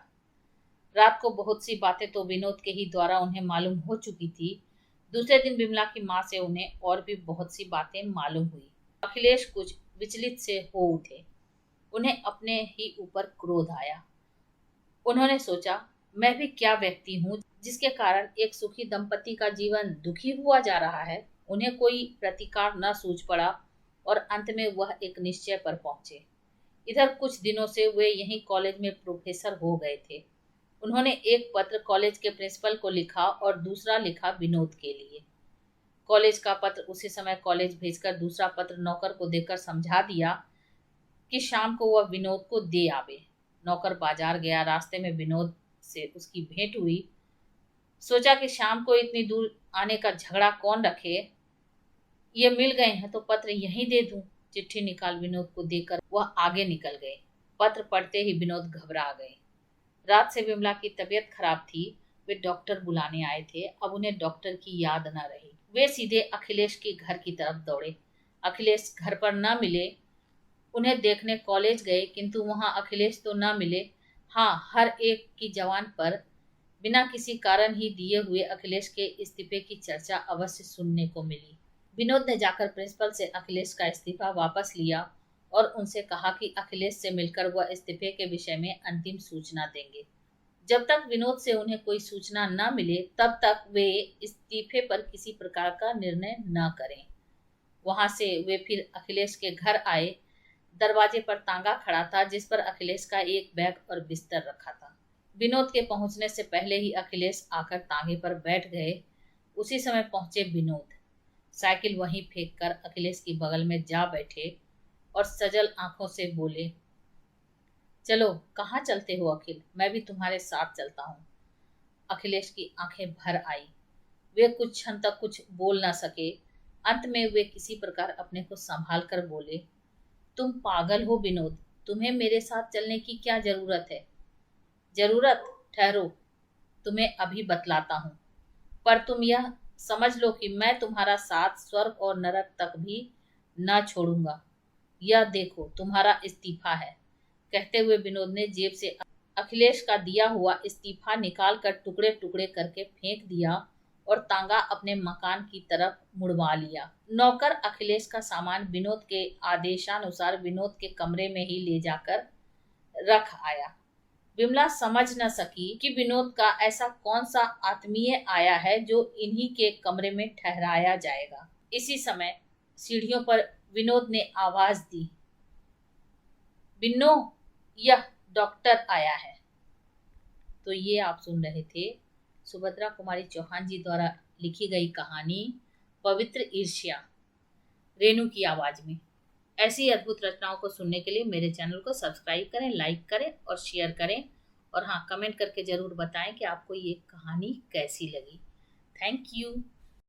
रात को बहुत सी बातें तो विनोद के ही द्वारा उन्हें मालूम हो चुकी थी। दूसरे दिन विमला की माँ से उन्हें और भी बहुत सी बातें मालूम हुई। अखिलेश कुछ विचलित से हो उठे। उन्हें अपने ही ऊपर क्रोध आया। उन्होंने सोचा, मैं भी क्या व्यक्ति हूँ जिसके कारण एक सुखी दंपति का जीवन दुखी हुआ जा रहा है। उन्हें कोई प्रतिकार न सूझ पड़ा और अंत में वह एक निश्चय पर पहुंचे। इधर कुछ दिनों से वे यहीं कॉलेज में प्रोफेसर हो गए थे। उन्होंने एक पत्र कॉलेज के प्रिंसिपल को लिखा और दूसरा लिखा विनोद के लिए। कॉलेज का पत्र उसी समय कॉलेज भेजकर दूसरा पत्र नौकर को देकर समझा दिया कि शाम को वह विनोद को दे आवे। नौकर बाजार गया। रास्ते में विनोद से उसकी भेंट हुई। सोचा कि शाम को इतनी दूर आने का झगड़ा कौन रखे, ये मिल गए हैं तो पत्र यहीं दे दूं। चिट्ठी निकाल विनोद को देकर वह आगे निकल गए। पत्र पढ़ते ही विनोद घबरा गए। रात से विमला की तबीयत खराब थी। वे डॉक्टर बुलाने आए थे। अब उन्हें डॉक्टर की याद न रही। वे सीधे अखिलेश के घर की तरफ दौड़े। अखिलेश घर पर न मिले। उन्हें देखने कॉलेज गए, किंतु वहां अखिलेश तो न मिले। हाँ, हर एक की जबान पर बिना किसी कारण ही दिए हुए अखिलेश के इस्तीफे की चर्चा अवश्य सुनने को मिली। विनोद ने जाकर प्रिंसिपल से अखिलेश का इस्तीफा वापस लिया और उनसे कहा कि अखिलेश से मिलकर वह इस्तीफे के विषय में अंतिम सूचना देंगे। जब तक विनोद से उन्हें कोई सूचना न मिले तब तक वे इस्तीफे पर किसी प्रकार का निर्णय न करें। वहां से वे फिर अखिलेश के घर आए। दरवाजे पर तांगा खड़ा था जिस पर अखिलेश का एक बैग और बिस्तर रखा था। विनोद के पहुंचने से पहले ही अखिलेश आकर तांगे पर बैठ गए। उसी समय पहुंचे विनोद। साइकिल वहीं फेंक कर अखिलेश की बगल में जा बैठे और सजल आंखों से बोले, चलो कहाँ चलते हो अखिल, मैं भी तुम्हारे साथ चलता हूँ। अखिलेश की आंखें भर आई। वे कुछ क्षण तक कुछ बोल न सके। अंत में वे किसी प्रकार अपने को संभाल कर बोले, तुम पागल हो विनोद, तुम्हें मेरे साथ चलने की क्या जरूरत है। जरूरत? ठहरो, तुम्हें अभी बतलाता हूँ। पर तुम यह समझ लो कि मैं तुम्हारा साथ स्वर्ग और नरक तक भी न छोड़ूंगा। यह देखो तुम्हारा इस्तीफा है। कहते हुए विनोद ने जेब से अखिलेश का दिया हुआ इस्तीफा निकाल कर टुकड़े टुकड़े करके फेंक दिया और तांगा अपने मकान की तरफ मुड़वा लिया। नौकर अखिलेश का सामान विनोद के आदेशानुसार विनोद के कमरे में ही ले जाकर रख आया। विमला समझ न सकी कि विनोद का ऐसा कौन सा आत्मीय आया है जो इन्हीं के कमरे में ठहराया जाएगा। इसी समय सीढ़ियों पर विनोद ने आवाज दी, बिन्नो, यह डॉक्टर आया है। तो ये आप सुन रहे थे सुभद्रा कुमारी चौहान जी द्वारा लिखी गई कहानी पवित्र ईर्ष्या, रेणु की आवाज में। ऐसी अद्भुत रचनाओं को सुनने के लिए मेरे चैनल को सब्सक्राइब करें, लाइक करें और शेयर करें। और हाँ, कमेंट करके ज़रूर बताएं कि आपको ये कहानी कैसी लगी। Thank you.